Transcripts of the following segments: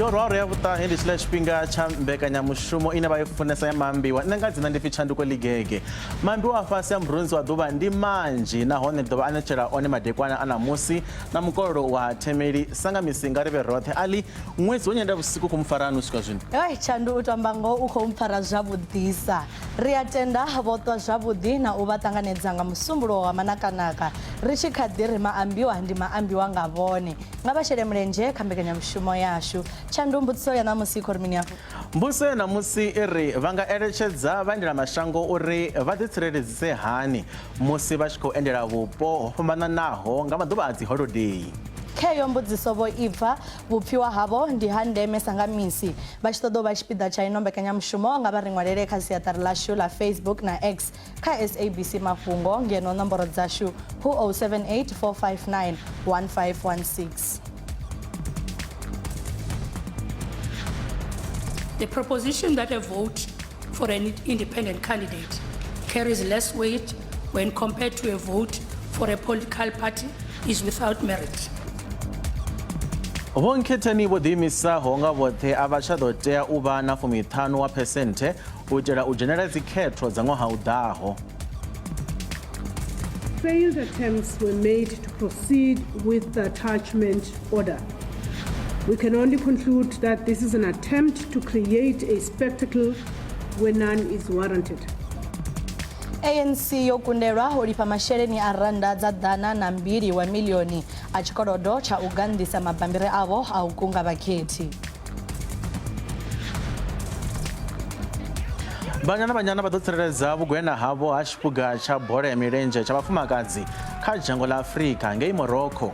Yororo ya vutahi ndi chila chipinga cha mbekanyamushumo ine vaifunesa ya Maambiwa nanga dzina ndi fichanduko ligege. Maambiwa afasi ya mrunzi wa duva ndi manji nahone duva anechera one madekwana ana musi na mkololo wa temeli sanga misinga rive rothe ali mwezi wonyenda usiku kumfaranu swika zwino. Chandu utambango uko umfara zvabudisa. Riatenda votwa zvabudi na uvatanganedzanga musumbulo wa manakanaka. Richikadhiri Maambiwa ndi Maambiwa ngavone. Ngabashere mrenje kambekanyamushumo yashu. Chandu mbutso ya namusi kormini yafu. Mbuso ya namusi iri vanga erechedza vandira mashango uri vaditsireledzise hani musi vachiko endera vupo hofambana naho ngamaduva adzi holiday. Keyo mbudziso vo ibva vupfiwa havo ndi handeme sangamisi vachitodo vachipida cha ino mbekanyamushumo nga varingwalere khasi ya lashu la Facebook na X ka SABC Mafhungo ngeno nomboro dzashu hu 0784591516. The proposition that a vote for an independent candidate carries less weight when compared to a vote for a political party is without merit. Vonkhetani vodimisa honga vothe avachadotea uva na 5% utela ujenera zikhetho za ngwaha udaho. Failed attempts were made to proceed with the attachment order. We can only conclude that this is an attempt to create a spectacle where none is warranted. ANC yokunderwa ulipa mashereni aranda za dana na mbili wa milioni achikorodo cha ugandisa mabambire avo au kunga baketi. Banyana vadotsereza vugwena havo achipuga cha bhora ya mirenje cha vafumakazi kha dzhango la Afrika ngei Morocco.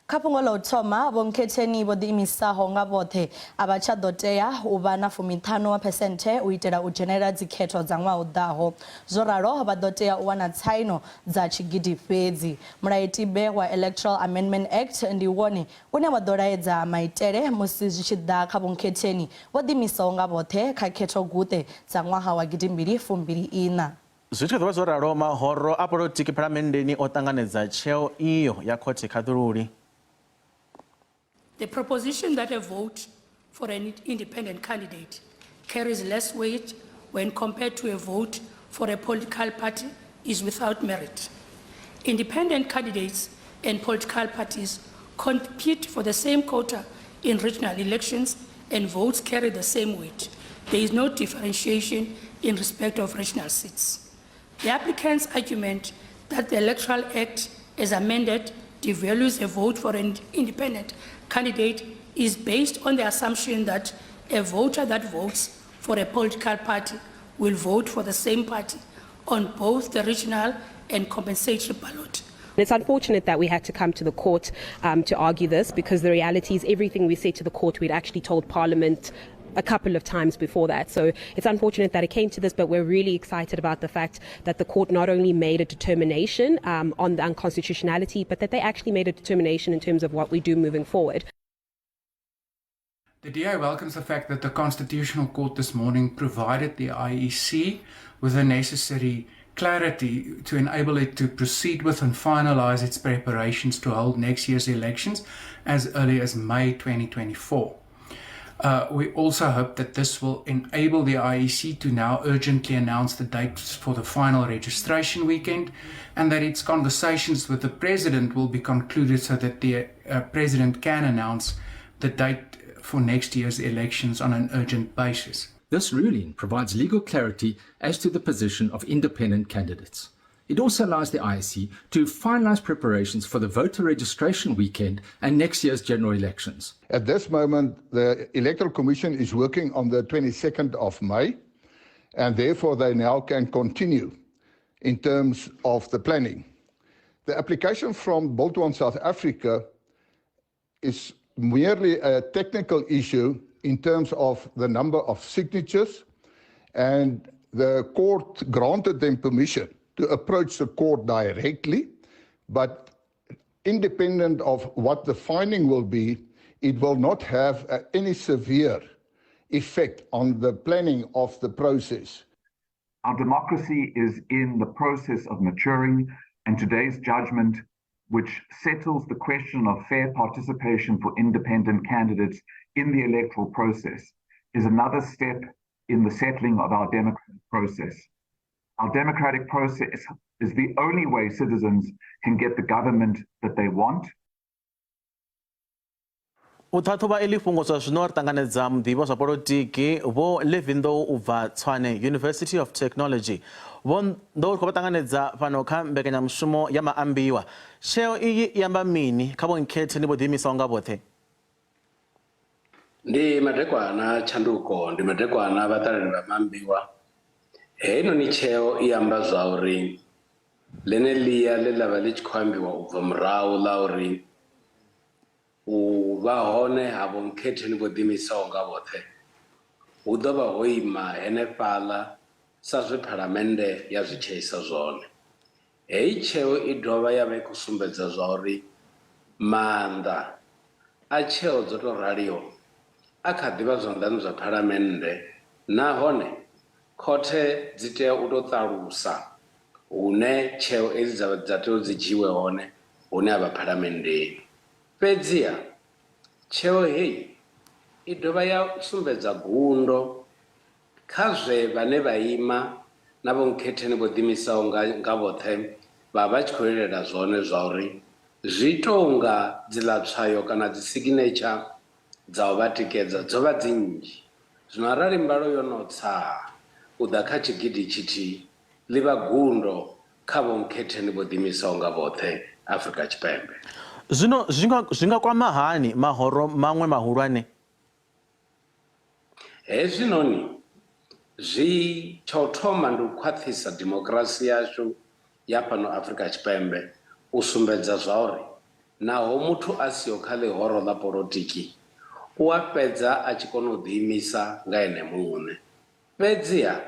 Kapungolo utoma vonkhetheni vodimisaho nga vothe avachadotea uva na 5% uitela ujenera zikhetho za ngwaha udaho. Zoralo vadotea uwana tsaino za chigidi fedzi. Mulaitibe wa Electoral Amendment Act ndi woni une wadoraedza maitere musi zvichida kha vonkhetheni vodimisaho nga vothe kha khetho gute za ngwaha wa 2024. Zwithu zoralo mahoro a politiki palamendeni otanganedza tsheo iyo ya khothe khaḓululi. The proposition that a vote for an independent candidate carries less weight when compared to a vote for a political party is without merit. Independent candidates and political parties compete for the same quota in regional elections and votes carry the same weight. There is no differentiation in respect of regional seats. The applicant's argument that the Electoral Act as amended devalues a vote for an independent candidate is based on the assumption that a voter that votes for a political party will vote for the same party on both the regional and compensatory ballot. It's unfortunate that we had to come to the court to argue this, because the reality is everything we said to the court we'd actually told Parliament a couple of times before that. So it's unfortunate that it came to this, but we're really excited about the fact that the court not only made a determination on the unconstitutionality, but that they actually made a determination in terms of what we do moving forward. The DA welcomes the fact that the Constitutional Court this morning provided the IEC with the necessary clarity to enable it to proceed with and finalize its preparations to hold next year's elections as early as May 2024. We also hope that this will enable the IEC to now urgently announce the dates for the final registration weekend, and that its conversations with the President will be concluded so that the President can announce the date for next year's elections on an urgent basis. This ruling provides legal clarity as to the position of independent candidates. It also allows the IEC to finalize preparations for the voter registration weekend and next year's general elections. At this moment, the Electoral Commission is working on the 22nd of May, and therefore they now can continue in terms of the planning. The application from Botswana, South Africa, is merely a technical issue in terms of the number of signatures, and the court granted them permission to approach the court directly, but independent of what the finding will be, it will not have any severe effect on the planning of the process. Our democracy is in the process of maturing, and today's judgment, which settles the question of fair participation for independent candidates in the electoral process, is another step in the settling of our democratic process. Our democratic process is the only way citizens can get the government that they want. Uthathuba ilifhungo zwa zwino ri ṱanganedza muḓivhi zwa polotiki vho Levinḓo u bva Tshwane University of Technology vho ndo ri khou vha ṱanganedza fhano kha mbekanyamushumo ya Maambiwa. Tsheo iyi i amba mini kha vhonkhethe ni vho ḓiimisaho nga vhoṱhe? Ndi madekwana tshanduko, ndi madekwana vhaṱaleli vha Maambiwa. Heinoni tsheo i amba zwa uri ḽeneḽia ḽe ḽa vha ḽi tshi khou ambiwa u bva murahu ḽa uri u vha hone ha vhonkhethe ni vho ḓiimisaho nga vhoṱhe hu ḓo vha ho ima henefhaḽa sa zwe phalamennde ya zwi tsheisa zwone. Heyi tsheo i dovha ya vha i khou sumbedza zwa uri maanḓa a tsheo dzo tou raliho a kha ḓi vha zwanḓani zwa phalamennde, nahone khothe dzi tea u tou ṱalusa hune tsheo edzi dza tea u dzi dzhiiwe hone hune ha vha phalamennde. Fhedziha tsheo heyi i dovha ya sumbedza gundo kha zwe vhane vha ima na vhonkhethe ni vho ḓiimisaho nga vhoṱhe vha tshi khou lilela zwone zwa uri zwi tou nga dziḽa tswayo kana dzi signature dza u vha tikedza dzo vha dzi nnzhi. Zwino arali mbalo yo no tsa u ḓa kha tshigidi tshithihi ḽi vha gundo kha vhonkhethe ni vho ḓiimisaho nga vhoṱhe Afrika Tshipembe. Zwino zwi nga kwama hani mahoro maṅwe mahulwane? Hezwinoni zwi tsha u thoma ndi u khwaṱhisa dimokirasi yashu ya fhano Afrika Tshipembe, u sumbedza zwa uri naho muthu a siho kha ḽihoro ḽa polotiki u a fhedza a tshi kona u ḓiimisa nga ene muṋe. Fhedziha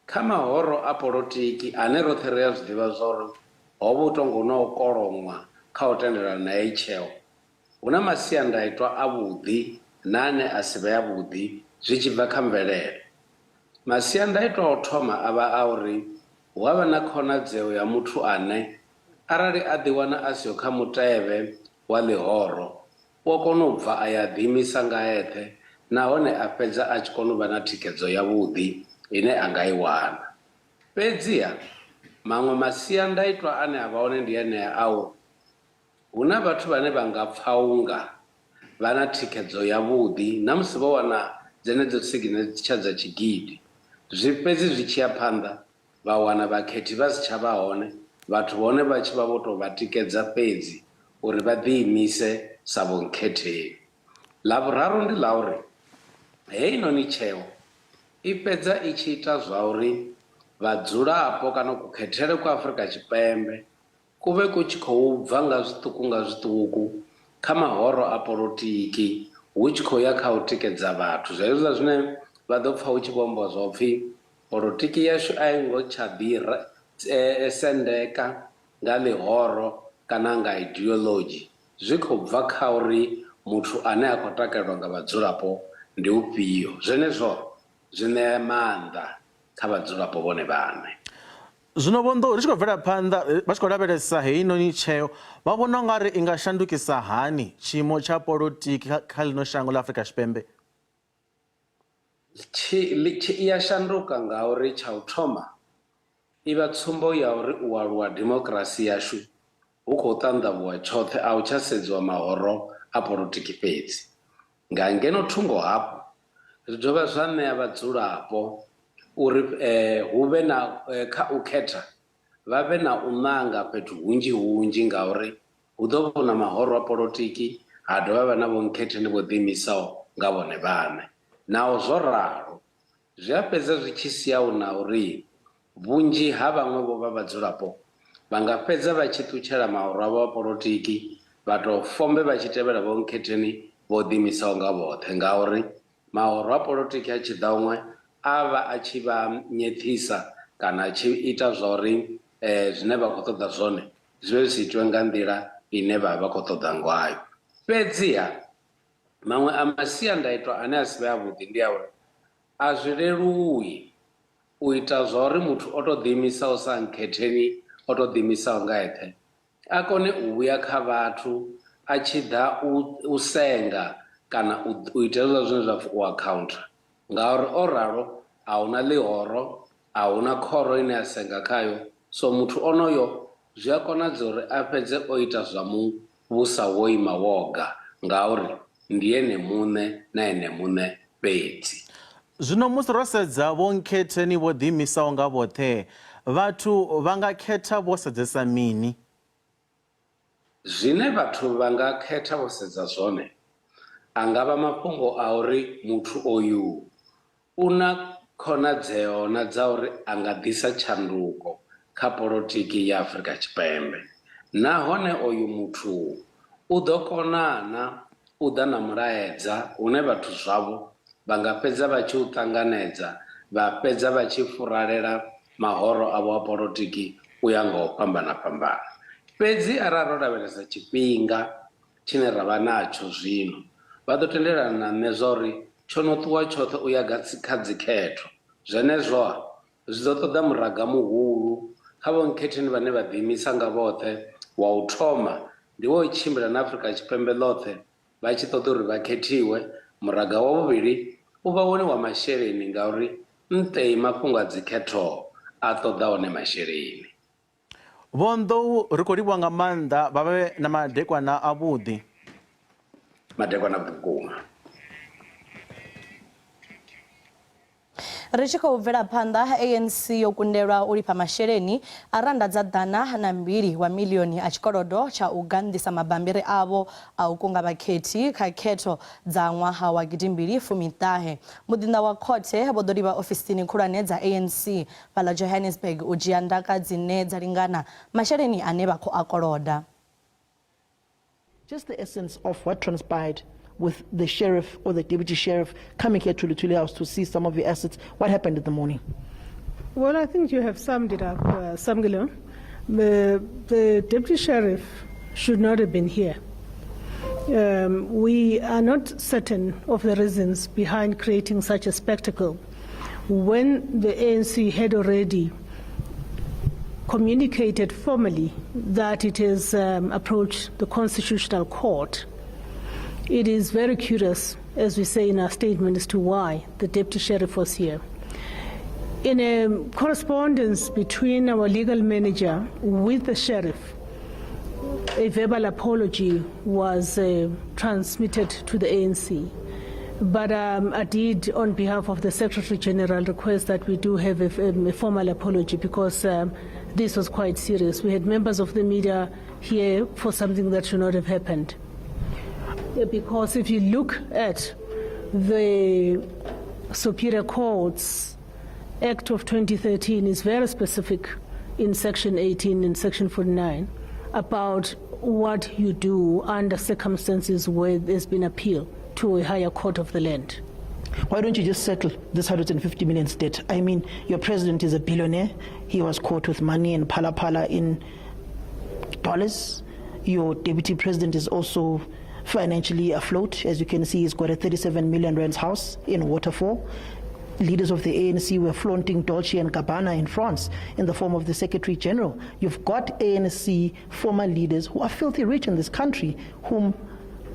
kha mahoro a polotiki ane roṱhe ri a zwi ḓivha zwa uri ho vha u tonga na u koloṅwa kha u tendelana na heyi tsheo, hu na masiandaitwa avhuḓi na ane a si vhe avhuḓi zwi tshi bva kha mvelele. Masiandaitwa a u thoma a vha a uri hu avha na khonadzeo ya muthu ane arali a ḓiwana a siho kha mutevhe wa ḽihoro u a kona u bva a ya ḓiimisa nga eṱhe, nahone a fhedza a tshi kona u vha na thikhedzo yavhuḓi ine a nga i wana. Fhedziha maṅwe masiandaitwa ane a vha hone ndi anea a uri hu na vhathu vhane vha nga pfa unga vha na thikhedzo yavhuḓi na musi vho wana dzenedzo signature dza tshigidi, zwi fhedzi zwi tshi ya phanḓa vha wana vhakhethi vha si tsha vha hone, vhathu vhone vha tshi vha vho tou vha tikedza fhedzi uri vha ḓiimise sa vhonkhethe. Ḽa vhuraru ndi ḽa uri heinoni tsheo i fhedza i tshi ita zwa uri vhadzulapo kana kukhethele kwa Afrika Tshipembe ku vhe ku tshi khou bva nga zwiṱuku kha mahoro a polotiki hu tshi khou ya kha u tikedza vhathu. Zwezwo zwine vha ḓo pfa hu tshi vhomba zwa pfhi polotiki yashu a i ngo tsha ḓi sendeka nga ḽihoro kana nga ideology, zwi khou bva kha uri muthu ane a khou takalelwa nga vhadzulapo ndi ufhio. Zwenezwo zwi ṋea maanḓa kha vhadzulapo vhone vhaṋe. Zwino vho ndo ri tshi khou bvela phanḓa vha tshi khou lavhelesa heinoni tsheo vha vhona nga ri i nga shandukisa hani tshiimo tsha polotiki kha ḽino shango ḽa Afrika Tshipembe? I ya shanduka nga uri tsha u thoma i vha tsumbo ya uri u aluwa dimokirasi yashu hu khou ṱanḓavhuwa tshoṱhe, a u tsha sedziwa mahoro a polotiki fhedzi. Nga ngeno thungo hafhu zwi dovha zwa ṋea vhadzulapo uri hu vhe na kha u khetha vha vhe na u ṋanga fhethu hunzhi ngauri hu ḓo vha na mahoro a polotiki, ha dovha vha na vhonkhethe ni vho ḓiimisaho nga vhone vhaṋe. Naho zwo ralo zwi a fhedza zwi tshi sia na uri vhunzhi ha vhaṅwe vho vha vhadzulapo vha nga fhedza vha tshi ṱutshela mahoro avho a polotiki vha tou fombe vha tshi tevhela vhonkhetheni vho ḓiimisaho nga vhoṱhe, ngauri mahoro a polotiki a tshi ḓa huṅwe a vha a tshi vha nyethisa kana a tshi ita zwa uri zwine vha khou ṱoḓa zwone zwi vhe zwi itiwe nga nḓila ine vha khou ṱoḓa ngayo. Fhedziha maṅwe a masiandaitwa ane a si vhe avhuḓi ndi a uri a zwi leluwi u ita zwori muthu o to ḓiimisaho sa nkhetheni o to ḓiimisaho nga eṱhe a kone u vhuya kha vhathu a tshi ḓa u senga kana u itela zwine zwa pfhi u akhauntha ngauri o ralo a huna ḽihoro a huna khoro ine a senga khayo so muthu onoyo zwi a konadzea uri a fhedze o ita zwa muvhusa wo ima woga ngauri ndi ene muṋe na ene muṋe fhedzi. Zwino musi ro sedza vho nkhetheni vho ḓiimisaho nga vhoṱhe vhathu vha nga khetha vho sedzesa mini? Zwine vhathu vha nga khetha vho sedza zwone angavha mafhungo a uri muthu oyu una khonadzeo na dza uri anga ḓisa tshanduko kha polotiki ya Afrika Tshipembe nahone oyu muthu u ḓo kona na u ḓa na mulaedza une vhathu zwavho vha nga fhedza vha tshi u ṱanganedza vha fhedza vha tshi furalela mahoro avho a polotiki u ya nga u fhambana. Fhedzi arali ro lavhelesa tshifhinga tshine ra vha natsho zwino vha ḓo tendelana na nṋe zwa uri tsho no ṱuwa tshoṱhe u ya kha dzikhetho zwenezwo zwi ḓo ṱoḓa muraga muhulu kha vho nkhetheni vhane vha ḓiimisa nga vhoṱhe wa u thoma ndi wo tshimbila na Afrika Tshipembe ḽoṱhe vha tshi ṱoḓa uri vha khethiwe. Muraga wa vhuvhili u vha wone wa masheleni ngauri ntei mafhungo a dzikhetho a ṱoḓa one masheleni. Vho Nḓou ri khou livhuwa nga maanḓa vha vhe na madekwana avhuḓi. Madekwana vhukuma. Ri tshi khou bvela phanḓa, ANC yo kundelwa u lifha masheleni a randa dza ḓana na mbili wa miḽioni a tshikolodo tsha u ganḓisa mabambiri avho a u kunga vhakhethi kha khetho dza ṅwaha wa 2019. Muḓinḓa wa khothe vho ḓo livha ofisini khulwane dza ANC fhaḽa Johannesburg u dzhia ndaka dzine dza lingana masheleni ane vha khou a koloda. Just the essence of what transpired with the sheriff or the deputy sheriff coming here to Lutuli House to see some of the assets. What happened in the morning? Well, I think you have summed it up, Samgilo. The deputy sheriff should not have been here. We are not certain of the reasons behind creating such a spectacle when the ANC had already communicated formally that it has approached the Constitutional Court. It is very curious, as we say in our statement, as to why the deputy sheriff was here. In a correspondence between our legal manager with the sheriff, a verbal apology was transmitted to the ANC. But I did, on behalf of the Secretary General, request that we do have a formal apology because this was quite serious. We had members of the media here for something that should not have happened. Because if you look at the Superior Court's Act of 2013, is very specific in Section 18 and Section 49 about what you do under circumstances where there's been appeal to a higher court of the land. Why don't you just settle this 150 million debt? I mean, your president is a billionaire. He was caught with money and pala in dollars. Your deputy president is also financially afloat. As you can see, he's got a 37 million rands house in Waterfall. Leaders of the ANC were flaunting Dolce & Gabbana in France in the form of the Secretary General. You've got ANC former leaders who are filthy rich in this country, whom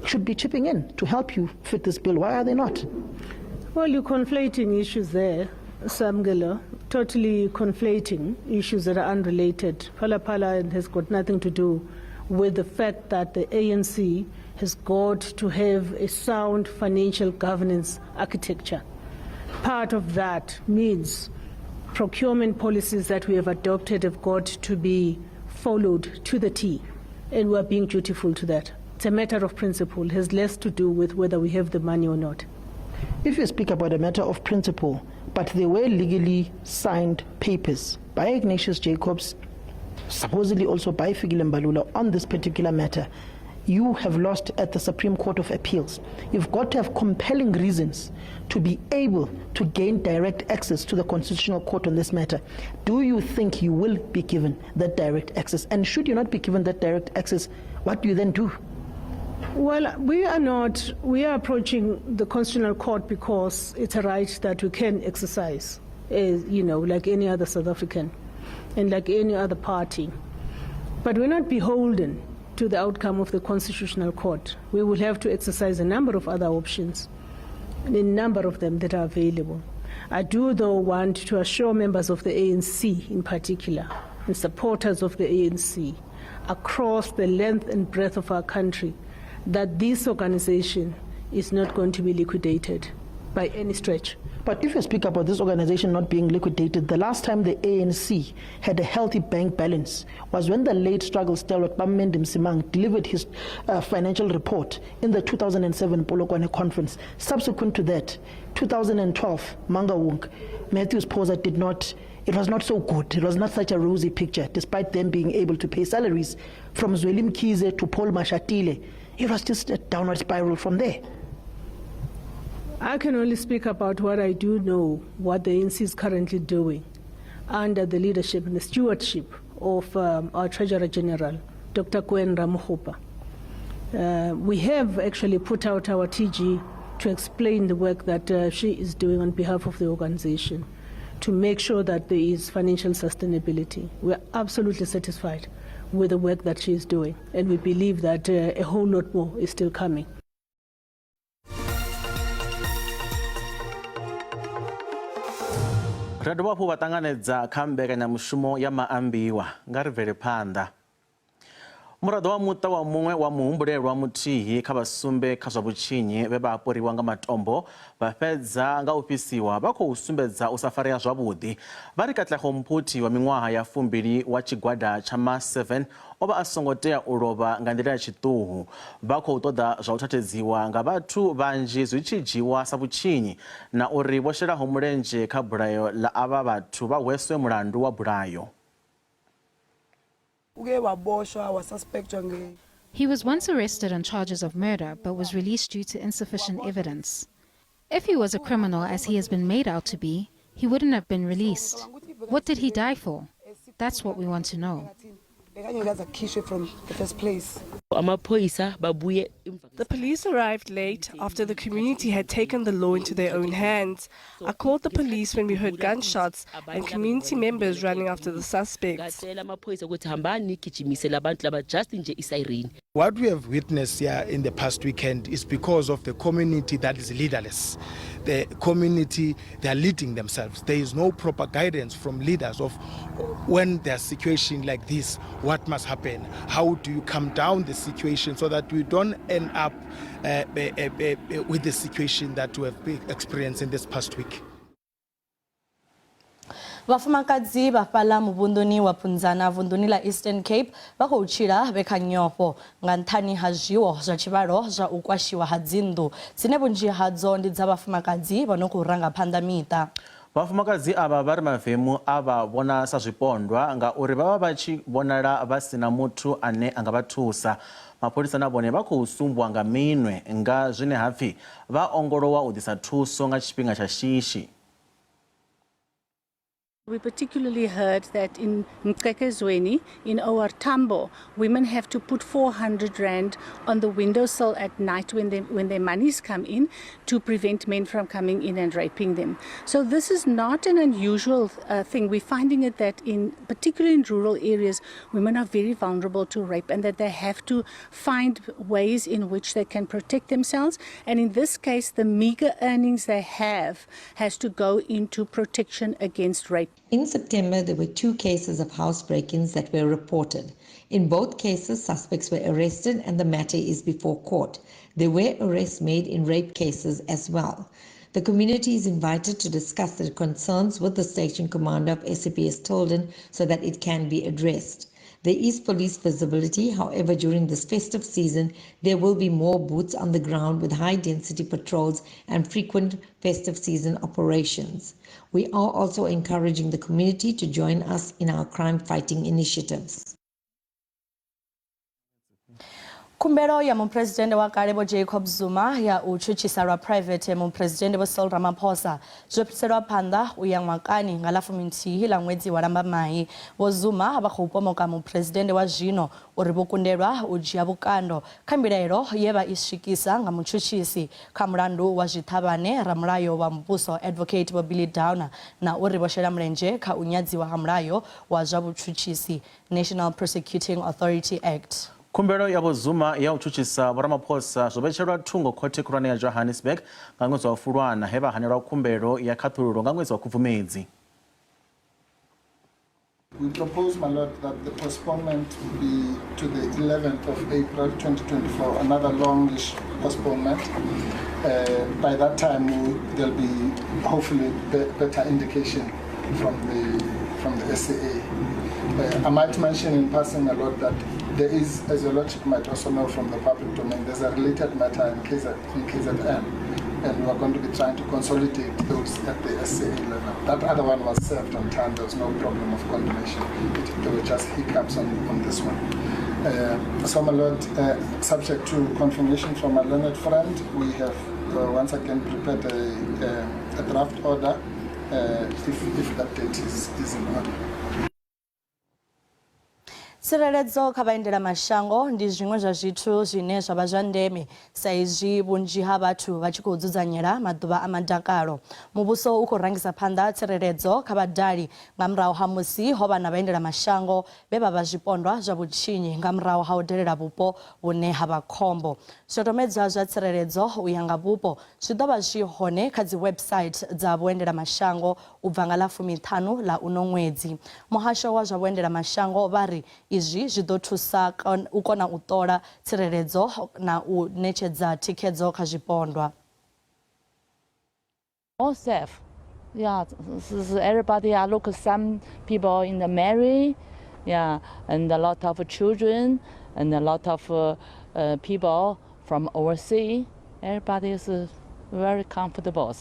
should be chipping in to help you fit this bill. Why are they not? Well, you're conflating issues there, Samgelo. Totally conflating issues that are unrelated. Pala has got nothing to do with the fact that the ANC has got to have a sound financial governance architecture. Part of that means procurement policies that we have adopted have got to be followed to the T, and we're being dutiful to that. It's a matter of principle. It has less to do with whether we have the money or not. If you speak about a matter of principle, but there were legally signed papers by Ignatius Jacobs, supposedly also by Fikile Mbalula on this particular matter, you have lost at the Supreme Court of Appeals. You've got to have compelling reasons to be able to gain direct access to the Constitutional Court on this matter. Do you think you will be given that direct access? And should you not be given that direct access, what do you then do? Well, we are not. We are approaching the Constitutional Court because it's a right that we can exercise. like any other South African and like any other party. But we're not beholden to the outcome of the Constitutional Court. We will have to exercise a number of other options, and a number of them that are available. I do, though, want to assure members of the ANC in particular and supporters of the ANC across the length and breadth of our country that this organization is not going to be liquidated by any stretch. But if you speak about this organization not being liquidated, the last time the ANC had a healthy bank balance was when the late struggle stalwart Bamendi Msimang delivered his financial report in the 2007 Polokwane conference. Subsequent to that, 2012, Mangaung, Matthews Posa it was not so good. It was not such a rosy picture, despite them being able to pay salaries from Zweli Mkhize to Paul Mashatile. It was just a downward spiral from there. I can only speak about what I do know, what the ANC is currently doing under the leadership and the stewardship of our Treasurer General, Dr. Gwen Ramogopa. We have actually put out our TG to explain the work that she is doing on behalf of the organization to make sure that there is financial sustainability. We are absolutely satisfied with the work that she is doing, and we believe that a whole lot more is still coming. Rado wapo watanganedza kha mbekanyamushumo ya Maambiwa nga ri bvele phanḓa. Muraḓo wa muṱa wa muṅwe wa muhumbulelwa muthihi kha vhasumbe kha zwa vhutshinyi vhe vha aporiwa nga matombo vha fhedza nga u fhisiwa vha khou sumbedza u sa farea zwavhuḓi. Vha ri Katlego Mphuthi wa miṅwaha ya 20 wa tshigwada tsha Ma7 o vha a songo tea u lovha nga nḓila ya tshiṱuhu. Vha khou ṱoḓa zwa u thathedziwa nga vhathu vhanzhi zwi tshi dzhiwa sa vhutshinyi na uri vho shelaho mulenzhe kha bulayo ḽa avha vhathu vha hweswe mulandu wa bulayo. He was once arrested on charges of murder but was released due to insufficient evidence. If he was a criminal as he has been made out to be, he wouldn't have been released. What did he die for? That's what we want to know. From the first place. The police arrived late after the community had taken the law into their own hands. I called the police when we heard gunshots and community members running after the suspects. What we have witnessed here in the past weekend is because of the community that is leaderless. The community, they are leading themselves. There is no proper guidance from leaders of when there's a situation like this, what must happen? How do you calm down the situation so that we don't end up with the situation that we have experienced in this past week? Vafumakadzi vha fhaḽa muvhunduni wa Punzana vunḓuni ḽa Eastern Cape vha khou tshila vhe kha nyofho nga nṱhani ha zwiwo zwa tshivhalo zwa u kwashiwa ha dzinnḓu dzine vhunzhi hadzo ndi dza vhafumakadzi vha no khou ranga phanḓa miṱa. Vhafumakadzi ava vha ri mavemu a vha vhona sa zwipondwa ngauri vha vha vha tshi vhonala vha sina muthu ane a nga vha thusa. Mapholisa na vhone vha khou sumbwa nga minwe nga zwine hapfi vha ongolowa u ḓisa thuso nga tshifhinga tsha shishi. We particularly heard that in Mqekezweni, in our Tambo, women have to put 400 rand on the windowsill at night when their monies come in to prevent men from coming in and raping them. So this is not an unusual thing. We're finding it that particularly in rural areas, women are very vulnerable to rape and that they have to find ways in which they can protect themselves. And in this case, the meager earnings they have has to go into protection against rape. In September, there were 2 cases of house break-ins that were reported. In both cases, suspects were arrested and the matter is before court. There were arrests made in rape cases as well. The community is invited to discuss their concerns with the station commander of SABC Tilden so that it can be addressed. There is police visibility, however, during this festive season, there will be more boots on the ground with high-density patrols and frequent festive season operations. We are also encouraging the community to join us in our crime-fighting initiatives. Khumbelo ya mupresidente wa kale Vho Jacob Zuma ya u tshutshisa lwa private mupresidente Vho Cyril Ramaphosa zwo fhiselwa phanḓa u ya ṅwakani nga ḽa 19 ḽa ṅwedzi wa Lambamai. Vho Zuma vha khou pomoka mupresidente wa zwino uri vho kundelwa u dzhia vhukando kha mbilaelo ye vha i swikisa nga mutshutshisi kha mulandu wa zwiṱhavhane ramulayo wa muvhuso Advocate Vho Billy Downer na uri vho shela mulenzhe kha u nyadziwa ha mulayo wa zwa vhutshutshisi National Prosecuting Authority Act. Khumbelo ya Vho Zuma ya u tshutshisa Vho Ramaphosa zwo vhetshelwa thungo khothe khulwane ya Johannesburg nga ṅwedzi wa Fulwana he vha hanelwa khumbelo ya khaṱhululo nga ṅwedzi wa Khubvumedzi. We propose, my Lord, that the postponement be to the 11th of April 2024, another longish postponement. By that time, there'll be hopefully better indication from the SAA. I might mention in passing, my Lord, that there is, as your Lordship might also know from the public domain, there's a related matter in KZN, and we are going to be trying to consolidate those at the SAA level. That other one was served on time, there was no problem of condemnation. There were just hiccups on this one. So, my Lord, subject to confirmation from my learned friend, we have once again prepared a draft order if that date is in order. Tsireledzo kha vhaendela mashango ndi zwiṅwe zwa zwithu zwine zwa vha zwa ndeme sa izwi vhunzhi ha vhathu vha tshi khou dzudzanyela maḓuvha a madakalo. Muvhuso u khou rangisa phanḓa tsireledzo kha vhadali nga murahu ha musi ho vha na vhaendela mashango vhe vha vha zwipondwa zwa vhutshinyi nga murahu ha u dalela vhupo vhune ha vha khombo. Zwidodombedzwa zwa tsireledzo u ya nga vhupo zwi ḓo vha zwi hone kha dzi website dza vhuendela mashango u bva nga ḽa 15 ḽa uno ṅwedzi. Muhasho wa zwa vhuendela mashango vha ri izwi zwi ḓo thusa u kona u ṱola tsireledzo na u ṋetshedza thikhedzo kha zwipondwa. All safe. Yeah, everybody look, some people in the married, yeah, and a lot of children and a lot of people from overseas. Everybody is very comfortable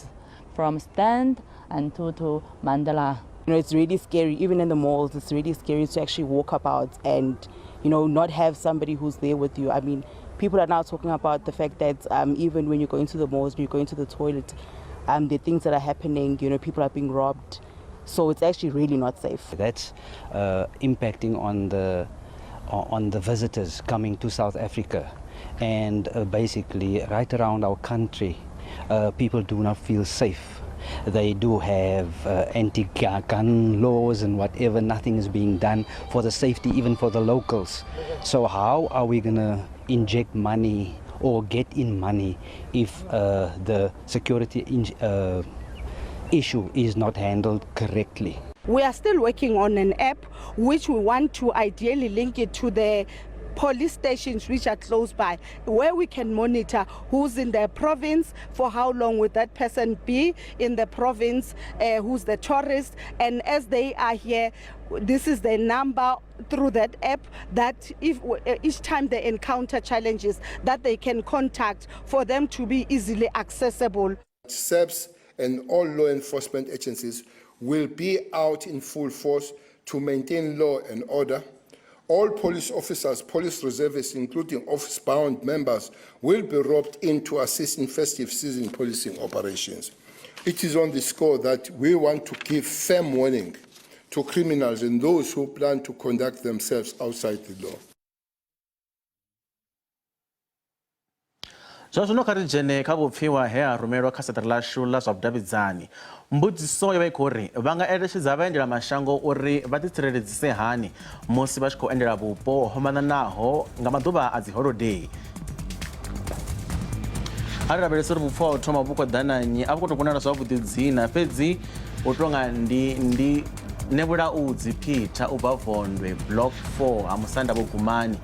from stand and to Mandela. You know, it's really scary, even in the malls, it's really scary to actually walk about and, you know, not have somebody who's there with you. I mean, people are now talking about the fact that even when you go into the malls, when you go into the toilet, there are things that are happening, you know, people are being robbed. So it's actually really not safe. That's impacting on the visitors coming to South Africa. And basically, right around our country, people do not feel safe. They do have anti-gun laws and whatever. Nothing is being done for the safety, even for the locals. So how are we going to inject money or get in money if the security issue is not handled correctly? We are still working on an app which we want to ideally link it to the police stations which are close by, where we can monitor who's in the province, for how long would that person be in the province, who's the tourist, and as they are here, this is the number through that app that if each time they encounter challenges that they can contact for them to be easily accessible. SABC and all law enforcement agencies will be out in full force to maintain law and order. All police officers, police reservists, including office-bound members, will be roped in to assist in festive season policing operations. It is on this score that we want to give firm warning to criminals and those who plan to conduct themselves outside the law. Zwazwino kha ri dzhene kha vhupfiwa he a rumelwa kha seṱari ḽashu ḽa zwa vhudavhidzani. Mbudziso yo vha i khou ri vha nga eletshedza vhaendela mashango uri vha ḓitsireledzise hani musi vha tshi khou endela vhupo ho fhambanaho nga maḓuvha a dzi holiday. A ri lavhelesa uri vhupfiwa ha u thoma vhu khou ḓananyi a vhu khou tou vhonala zwavhuḓi dzina fhedzi u tou nga ndi Nebulaudzi Peter u bva Vondwe Block 4 ha Musanda Vhugumani.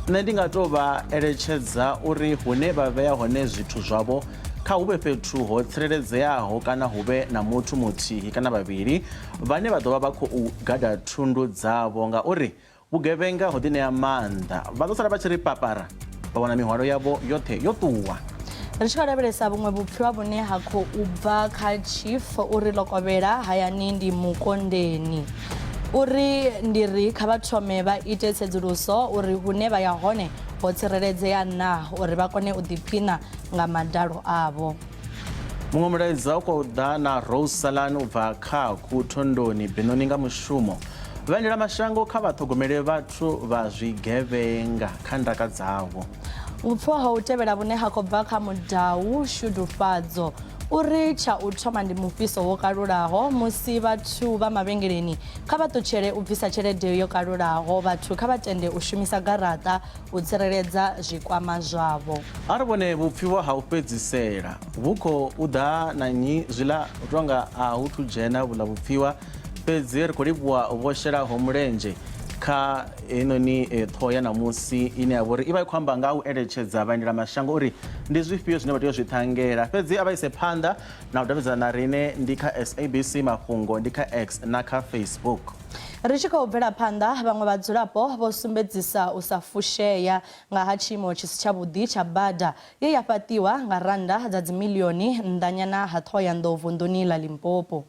Nṋe ndi nga tou vha eletshedza uri hune vha vhea hone zwithu zwavho kha huvhe fhethu ho tsireledzeaho kana huvhe na muthu muthihi kana vhavhili vhane vha ḓo vha vha khou gada thundu dzavho ngauri vhugevhenga ho ḓiṋea maanḓa vha ḓo sala vha tshi ri papara vha wana mihwalo yavho yoṱhe yo ṱuwa. Ri tshi khou lavhelesa vhuṅwe vhupfiwa vhune ha khou bva kha chief uri Lokovhela hayani ndi Mukondeni. Uri ndiri kha vha thome vha ite tsedzuluso uri hune vha ya hone ho tsireledzea na uri vha kone u ḓiphina nga madalo avho. Muṅwe mulaedza u khou ḓa na Rose Salani u bva kha Thondoni Benoni nga mushumo. Vhaendela mashango kha vhaṱhogomele vhathu vha zwigevhenga kha ndaka dzavho. Vhupfiwa ha u tevhela vhune ha khou bva kha Mudau Shudufadzo uri tsha u thoma ndi mufhiso wo kalulaho musi vhathu vha mavhengeleni kha vha ṱutshele u bvisa tshelede yo kalulaho vhathu kha vha tende u shumisa garaṱa u tsireledza zwikwama zwavho. Ari vhone vhupfiwa ha u fhedzisela vhu khou ḓa na zwiḽa tonga a hu thu dzhena vhuḽa vhupfiwa fhedzi ri khou livhuwa vho shelaho mulenzhe kha enoni ṱhoho ya namusi ine ya vhori i vha i khou amba nga u eletshedza vhaendela mashango uri ndi zwifhio zwine vha tea u zwi ṱhangela fhedzi a vha ise phanḓa na u davhidzana na riṋe ndi kha SABC Mafhungo ndi kha X na kha Facebook. Ri tshi khou bvela phanḓa vhaṅwe vhadzulapo vho sumbedzisa u sa fushea nga ha tshiimo tshi si tshavhuḓi tsha bada ye ya fhaṱiwa nga rannda dza dzimiḽioni nnḓanyana ha Thohoyandou vunḓuni ḽa Limpopo.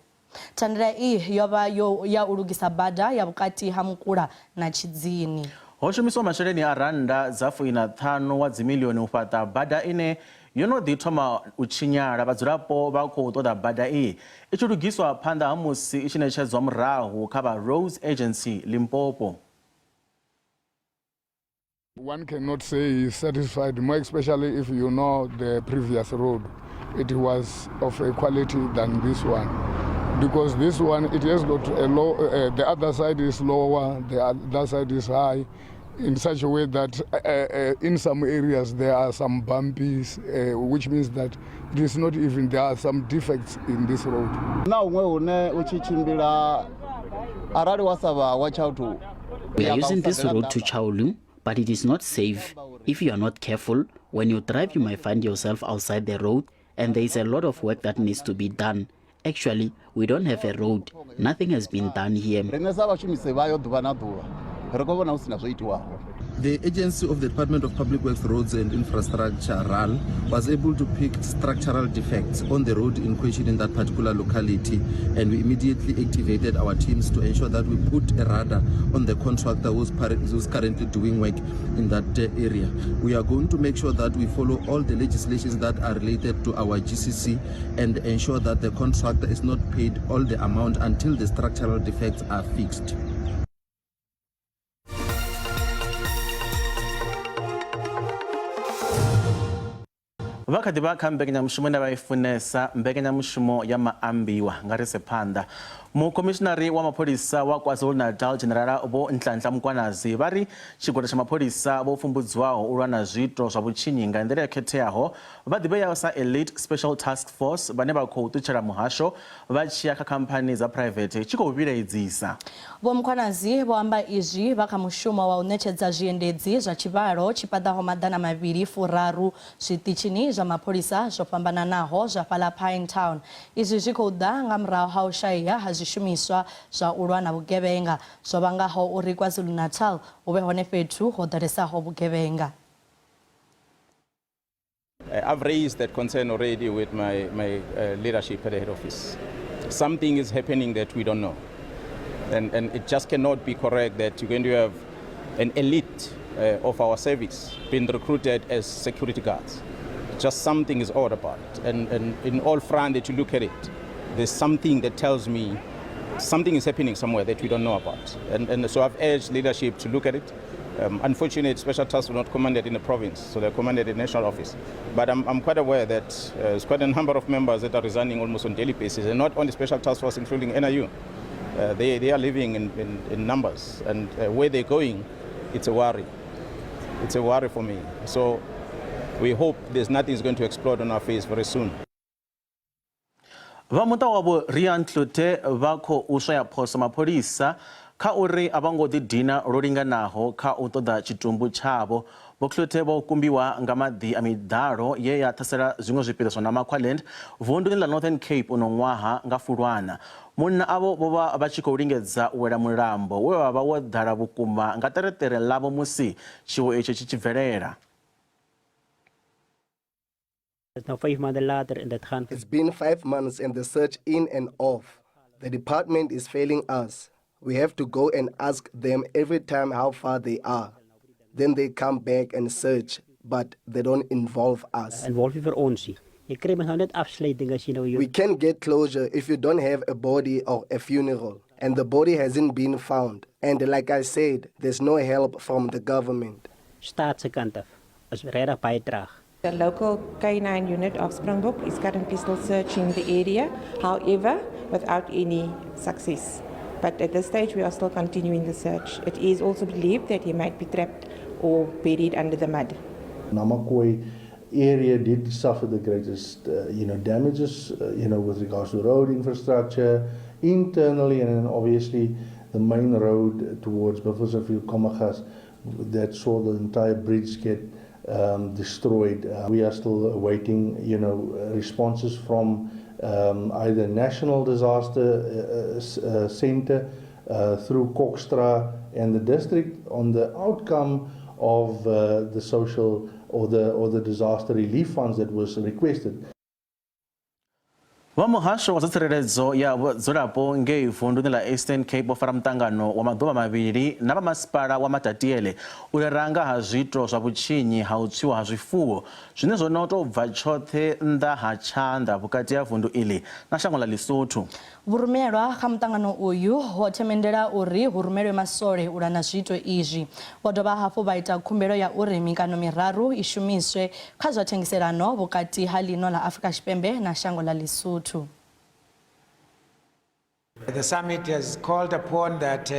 Thandela iyi yo vha ya u lugisa bada ya vhukati ha Mukula na Tshidzini. Ho shumiswa masheleni a rannda dza 45 wa dzimiḽioni u fhaṱa bada ine yo no ḓi thoma u tshinyala. Vhadzulapo vha khou ṱoḓa bada iyi i tshi lugiswa phanḓa ha musi i tshi ṋetshedzwa murahu kha vha Roads Agency Limpopo. One cannot say he's satisfied, more especially if you know the previous road. It was of a quality than this one. Because this one, it has got a low, the other side is lower, the other side is high, in such a way that in some areas there are some bumpies, which means that it is not even, there are some defects in this road. Now, we are using this road to Chaulu, but it is not safe. If you are not careful, when you drive, you might find yourself outside the road, and there is a lot of work that needs to be done. Actually, we don't have a road. Nothing has been done here. The agency of the Department of Public Works, Roads and Infrastructure, RAL, was able to pick structural defects on the road in question in that particular locality, and we immediately activated our teams to ensure that we put a radar on the contractor who's currently doing work in that area. We are going to make sure that we follow all the legislations that are related to our GCC and ensure that the contractor is not paid all the amount until the structural defects are fixed. Vakati vha kha mbekanyamushumo ine vha i funesa mbekanyamushumo ya Maambiwa nga ri se phanḓa. Mukomishinari wa mapholisa wa KwaZulu-Natal General Vho Nhlanhla Mkwanazi vha ri tshigwada tsha mapholisa vho pfumbudziwaho u lwa na zwiito zwa vhutshinyi nga nḓila yo khetheaho vha ḓivheaho sa Elite Special Task Force vhane vha khou ṱutshela muhasho vha tshi ya kha khamphani dza private tshi khou vhilaedzisa. Vho Mkwanazi vho amba izwi vha kha mushumo wa u ṋetshedza zwiendedzi zwa tshivhalo tshi paḓaho maḓana mavhili furaru zwiṱitshini zwa mapholisa zwo fhambananaho zwa fhaḽa Pine Town. Izwi zwi khou ḓa nga murahu ha u shaya ha zwishumiswa zwa u lwa na vhugevhenga zwo vhangaho uri KwaZulu-Natal hu vhe hone fhethu ho ḓalesaho vhugevhenga. I've raised that concern already with my leadership at the head office. Something is happening that we don't know. And it just cannot be correct that you're going to have an elite of our service being recruited as security guards. Just something is odd about it. And in all front that you look at it, there's something that tells me something is happening somewhere that we don't know about. And so I've urged leadership to look at it. Unfortunately, special tasks were not commanded in the province, so they're commanded in the national office. But I'm quite aware that there's quite a number of members that are resigning almost on a daily basis, and not only special task force, including NIU. They are living in numbers, and where they're going, it's a worry. It's a worry for me. So we hope there's nothing is going to explode on our face very soon. Vha muṱa wavho Rian Tlute vha khou swaya phoso mapholisa kha uri a vha ngo ḓidina lwo linganaho kha u ṱoḓa tshitumbu tshavho. Vho Tlute vho kumbiwa nga maḓi a miḓalo ye ya ṱhasela zwiṅwe zwipiḓa na Makwaland vunḓuni ḽa Northern Cape uno ṅwaha nga Fulwana. Munna avho vho vha vha tshi khou lingedza u wela mulambo we wa vha wo ḓala vhukuma nga ṱereṱere ḽavho musi tshiwo etsho tshi tshi bvelela. It's been 5 months and the search in and off. The department is failing us. We have to go and ask them every time how far they are. then they come back and search, but they don't involve us. We can't get closure if you don't have a body or a funeral, and the body hasn't been found. And like I said, there's no help from the government. The local K9 unit of Springbok is currently still searching the area, however, without any success. But at this stage, we are still continuing the search. It is also believed that he might be trapped or buried under the mud. Namakwa area did suffer the greatest, damages, with regards to road infrastructure internally, and then obviously the main road towards Buffelsonville, Komagas, that saw the entire bridge get destroyed. We are still awaiting, responses from either National Disaster Center through Kokstra and the district on the outcome of the social or the disaster relief funds that was requested. Wa muhasho wa tsireledzo ya vhadzulapo ngei vundu la Eastern Cape wa fara mutangano wa maḓuvha mavhili na vha masipala wa Matatiele u ranga ha zwito zwa vhutshinyi ha u tswiwa ha zwifuwo zwine zwo no tou bva tshoṱhe nnḓa ha tshanḓa vhukati ha vundu iḽi na shango ḽa Lesotho. Vhurumelwa kha mutangano uyu ho themendela uri hu rumelwe masole u lana zwito izwi. Vho dovha hafhu vha ita khumbelo ya uri mikano miraru i shumiswe kha zwa thengiselano vhukati ha ḽino ḽa Afrika Tshipembe na shango ḽa Lesotho. The summit has called upon that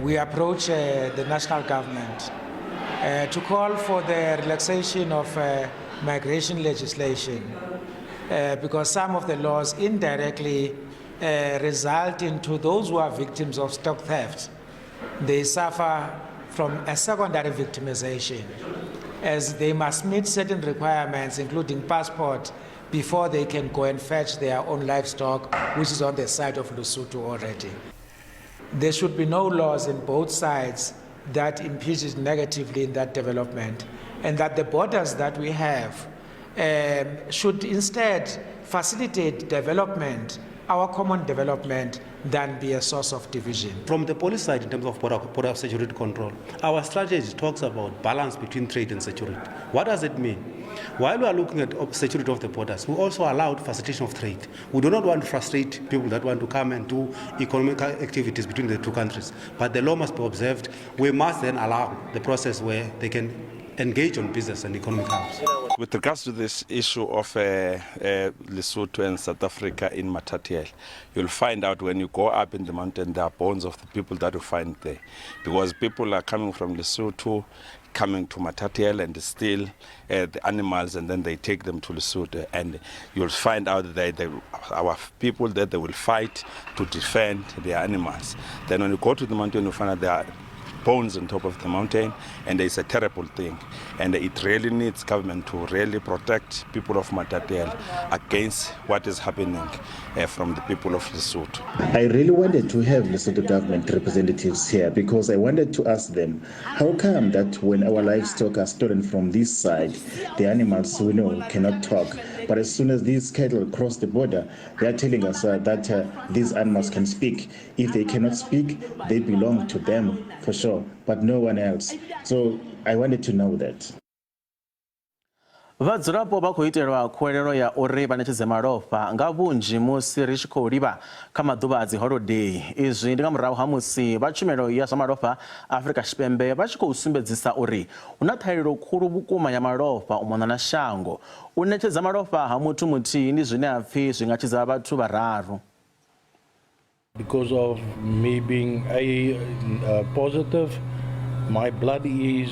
we approach the national government to call for the relaxation of migration legislation because some of the laws indirectly result into those who are victims of stock theft. They suffer from a secondary victimization as they must meet certain requirements including passport before they can go and fetch their own livestock, which is on the side of Lesotho already. There should be no laws in both sides that impinges negatively in that development, and that the borders that we have should instead facilitate development, our common development, than be a source of division. From the policy side, in terms of border security control, our strategy talks about balance between trade and security. What does it mean? While we are looking at security of the borders, we also allowed facilitation of trade. We do not want to frustrate people that want to come and do economic activities between the two countries, but the law must be observed. We must then allow the process where they can engage on business and economic hubs. With regards to this issue of Lesotho and South Africa in Matatiele, you'll find out when you go up in the mountain, there are bones of the people that you find there. Because people are coming from Lesotho, coming to Matatiele and steal the animals, and then they take them to Lesotho. And you'll find out that our people there, they will fight to defend their animals. Then when you go to the mountain, you find out there are bones on top of the mountain, and it's a terrible thing. And it really needs government to really protect people of Matatiele against what is happening from the people of Lesotho. I really wanted to have Lesotho government representatives here because I wanted to ask them, how come that when our livestock are stolen from this side, the animals we know cannot talk, but as soon as these cattle cross the border, they are telling us that these animals can speak. If they cannot speak, they belong to them for sure, but no one else. So I wanted to know that. Vhadzulapo vha khou itelwa khuwelelo ya uri vha ṋetshedze malofha nga vhunzhi musi ri tshi khou livha kha maḓuvha a dzi holiday. Izwi ndi nga murahu ha musi vha tshumelo ya zwa malofha Afrika Tshipembe vha tshi khou sumbedzisa uri hu na ṱhahelelo khulu vhukuma ya malofha u mona na shango. U ṋetshedza malofha ha muthu muthihi ndi zwine ha pfhi zwi nga tshidza vhathu vhararu. Because of me being positive, my blood is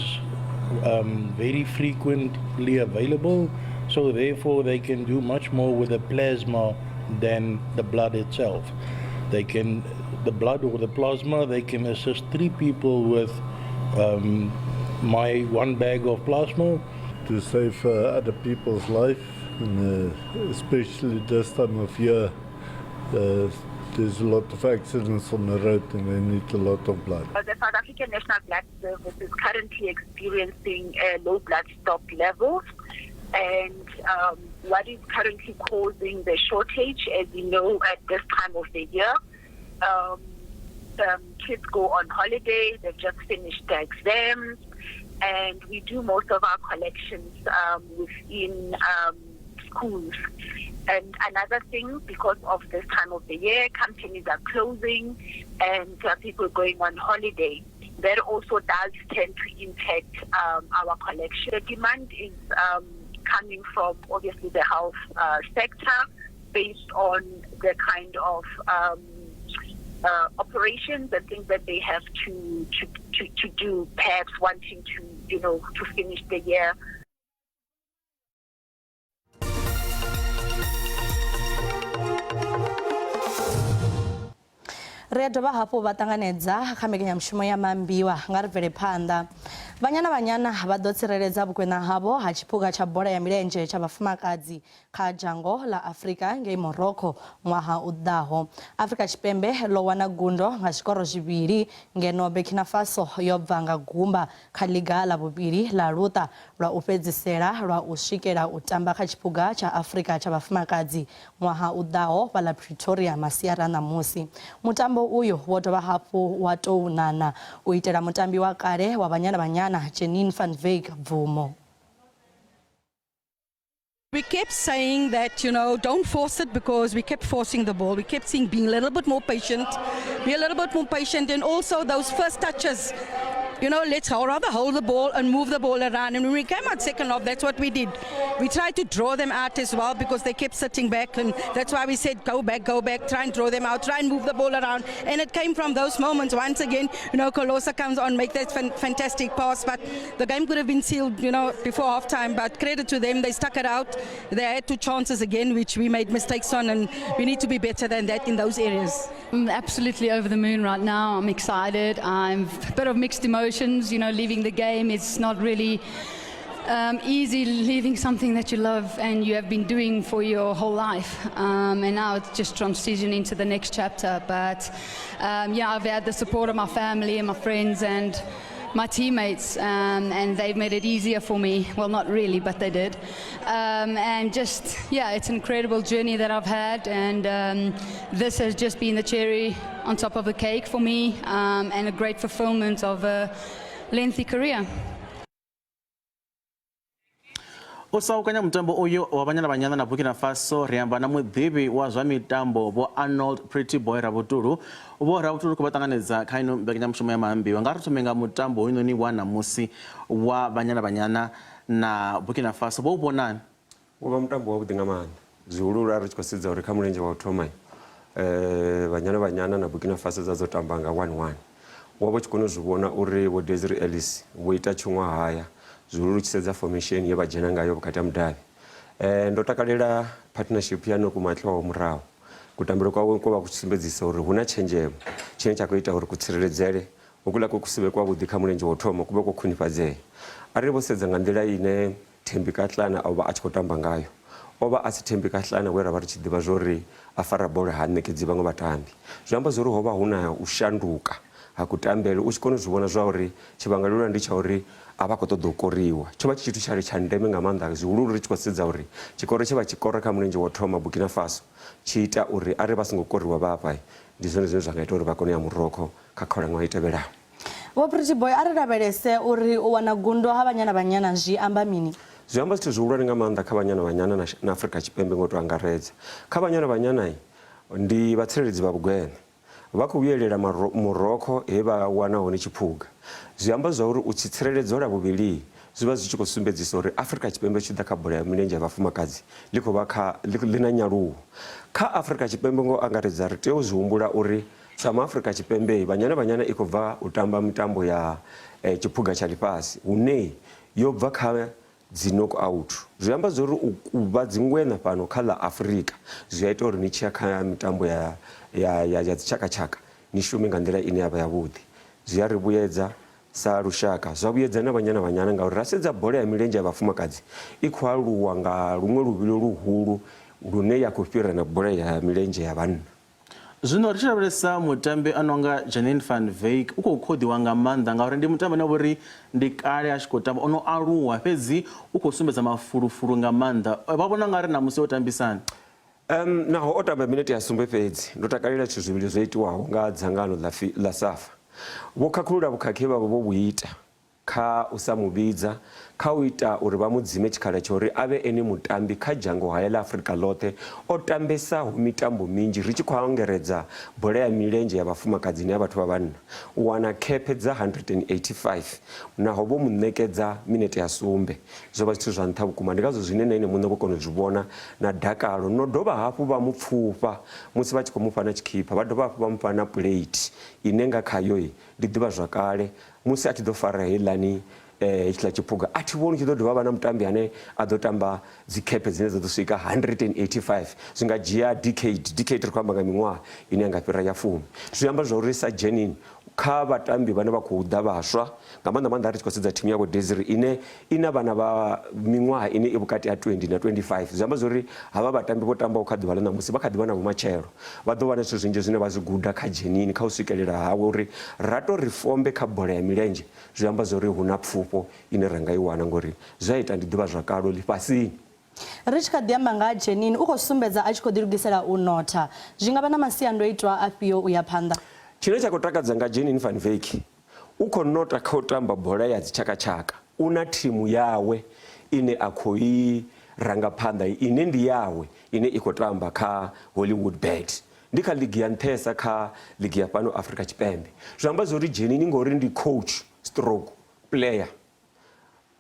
very frequently available, so therefore they can do much more with the plasma than the blood itself. The blood or the plasma, they can assist 3 people with my 1 bag of plasma. To save other people's life, and especially this time of year, there's a lot of accidents on the road and they need a lot of blood. The South African National Blood Service is currently experiencing low blood stock levels, and what is currently causing the shortage, as you know, at this time of the year, kids go on holiday, they've just finished their exams, and we do most of our collections within schools. And another thing, because of this time of the year, companies are closing and people going on holiday. That also does tend to impact our collection. The demand is coming from obviously the health sector, based on the kind of operations and things that they have to do, perhaps wanting to to finish the year. Ri a dovha hafhu vha ṱanganedza kha mbekanyamushumo ya Maambiwa nga ri bvele phanḓa. Vhanyana vha ḓo tsireledza vhukwena havho ha tshiphuga tsha bola ya milenzhe tsha vhafumakadzi kha dzhango ḽa Afrika ngei Morocco ṅwaha u ḓaho. Afrika Tshipembe ḽo wana gundo nga zwikoro zwivhili ngeno Burkina Faso yo bva nga gumba kha ḽiga ḽa vhuvhili ḽa luṱa lwa u fhedzisela lwa u swikela u tamba kha tshiphuga tsha Afrika tsha vhafumakadzi ṅwaha u ḓaho fhaḽa Pretoria masiara ṋamusi. Mutambo uyu wo dovha hafhu wa tou nana u itela mutambi wa kale wa Banyana Janine van Wyk Bvumo. We kept saying that, don't force it, because we kept forcing the ball. We kept saying being a little bit more patient, and also those first touches. Let's rather hold the ball and move the ball around. And when we came out second half, that's what we did. We tried to draw them out as well, because they kept sitting back, and that's why we said go back, try and draw them out, try and move the ball around. And it came from those moments. Once again, Kolosa comes on, make that fantastic pass, but the game could have been sealed, before halftime. But credit to them, they stuck it out. They had 2 chances again, which we made mistakes on, and we need to be better than that in those areas. I'm absolutely over the moon right now. I'm excited. I'm a bit of mixed emotions. Leaving the game, it's not really easy, leaving something that you love and you have been doing for your whole life, and now it's just transitioning into the next chapter. But I've had the support of my family and my friends and my teammates, and they've made it easier for me. Well, not really, but they did. And just, it's an incredible journey that I've had, and this has just been the cherry on top of the cake for me, and a great fulfillment of a lengthy career. Usaukanya mutambo uyu wa Banyana na Burkina Faso riamba na muḓivhi wa zwa mitambo Vho Arnold Pretty Boy Rabutulu. Vho Rabutulu ku vhaṱanganedza kha ino mbekanyamushumo ya Maambiwa nga ri thome nga mutambo uyu ni wa ṋamusi wa Banyana na Burkina Faso. Vho vhonani? Wo vha mutambo wa vhuḓi nga maanḓa. Zwihulu ri tshi khou sedza uri kha mulenzhe wa u thoma Banyana na Burkina Faso dza dzo tamba nga 1-1. Wo vha tshi kona u zwi vhona uri Vho Desiree Ellis wo ita tshiṅwahaya zwihulu tshi sedza formation ye vha dzhena ngayo vhukati ha mudavhi. Ndo takalela partnership ya Noku Matlwa wa murahu. Kutambele kwawe ko vha ku sumbedzisa uri huna tshenzhemo tshine tsha khou ita uri ku tsireledzele ukula ku kusibe kwa vhuḓi kha mulenzhe wa u thoma ku vhe ku khwinifhadzea. Arali vho sedza nga nḓila ine Thembi Katlana o vha a tshi khou tamba ngayo, o vha a si Thembi Katlana we ra vha ri tshi ḓivha zwori a fara bola ha ṋekedzi vhaṅwe vhatambi. Zwi amba zwori ho vha huna u shanduka ha kutambele u tshi kona u zwi vhona zwa uri tshivhangalelo ndi tsha uri a vha khou ṱoḓa u koriwa. Tsho vha tshithu tsha ndeme nga maanḓa zwihulu ri tshi khou sedza uri tshikoro tshe vha tshikora kha mulenzhe wa u thoma Burkina Faso tshi ita uri arali vha songo koriwa vhafha ndi zwone zwine zwa nga ita uri vha kone ya Morocco kha khalaṅwaha i tevhelaho. Vho Pretty Boy, ari lavhelese uri u wana gundo ha Banyana zwi amba mini? Zwi amba zwithu zwihulwane nga maanḓa kha Banyana na Afrika Tshipembe ngo to angaredza. Kha Banyana ndi vhatsireledzi vha vhugwena. Vha khou vhuyelela Morocco he vha wana hone tshiphuga. Zwi amba zwa uri u tshi tsireledzo la vhuvhili zwi vha zwi tshi khou sumbedzisa uri Afrika Tshipembe tshi ḓa kha bola ya milenzhe ya vhafumakadzi ḽi khou vha ḽi na nyaluwo. Kha Afrika Tshipembe ngo angaredza ri tea u zwi humbula uri sa Afrika Tshipembe Banyana i khou bva u tamba mitambo ya tshiphuga tsha ḽifhasi hune yo bva kha dzi knock out. Zwi amba zwa uri u vha dzingwena fhano kha ḽa Afrika zwi ita uri ni tshi ya kha mitambo ya dzitshakatshaka ni shume nga nḓila ine ya vha yavhuḓi. Zwi a ri vhuyedza sa lushaka, zwa vhuyedza na Banyana ngauri ra sedza bola ya milenzhe ya vhafumakadzi i khou aluwa nga luṅwe luvhilo luhulu lune ya khou fhira na bola ya milenzhe ya vhanna. Zwino ri tshi lavhelesa mutambi a nonga Janine van Wyk u khou khodiwa nga maanḓa ngauri ndi mutambi na vhori ndi kale a tshi khou tamba ono aluwa fhedzi u khou sumbedza mafulufulu nga maanḓa. Vha vhona nga ri ṋamusi o tambisana? Naho o tamba minete ya sumbe fhedzi ndo takalela zwithu zwivhili zwo itiwaho nga dzangano ḽa SAFA. Vho khakhulula vhukhakhi vhavho vho vhu ita kha usamubidza kha uita uri vha mudzime tshikhala tshori ave ene mutambi kha dzhango haya la Afrika ḽoṱhe o tambesa mitambo minzhi ri tshi khou ongeredza bola ya milenzhe ya vhafumakadzi ya vhathu vha vhanna u wana khepe dza 185 naho vho munekedza minete ya sumbe zwo vha zwithu zwa nṱha vhukuma ndi ngazwo zwine na ine muṋe vho kona u zwi vhona na dakalo no dovha hafhu vha mupfufha musi vha tshi khou mufha na tshikhipa vha dovha hafhu vha mufha na plate ine nga khayo ndi ḓivha zwakale musi a tshi ḓo fara heiḽani hetshiḽa tshiphuga a thi vhoni tshi ḓo dovha vha na mutambi ane a ḓo tamba dzikhepe dzine dza ḓo swika 185 zwi nga dzhia decade ri khou amba nga miṅwaha ine ya nga fhira ya 10 zwi amba zwa uri sa Jenin kha vhatambi vhane vha khou ḓa vhaswa nga maanḓa ri tshi khou sedza thimu yavho Desiree ine ina vhana vha miṅwaha ine i vhukati ha 20 na 25 zwi amba zwori havha vhatambi vho tambaho kha ḓuvha ḽa ṋamusi vha kha ḓi vha na vhumatshelo vha ḓo wana zwithu zwinzhi zwine vha zwi guda kha Jenin kha u swikelela hawe uri ra to ri fombe kha bola ya milenzhe zwi amba zwori hu na pfufho ine ra nga i wana ngori zwa ita ndi ḓivha zwakalo ḽifhasini ri tshi kha ḓi amba nga ha Jenin u khou sumbedza a tshi khou ḓilugisela u notha zwi nga vha na masiandoitwa afhio u ya phanḓa tshine tsha khou takadza nga Jenin van Wyk u khou nota kha u tamba bola ya dzitshakatshaka u na thimu yawe ine a khou i ranga phanḓa ine ndi yawe ine i khou tamba kha Hollywood Bet ndi kha ligi ya nṱhesa kha ligi ya fhano Afrika Tshipembe zwi amba zwori Jenin ngori ndi coach stroke player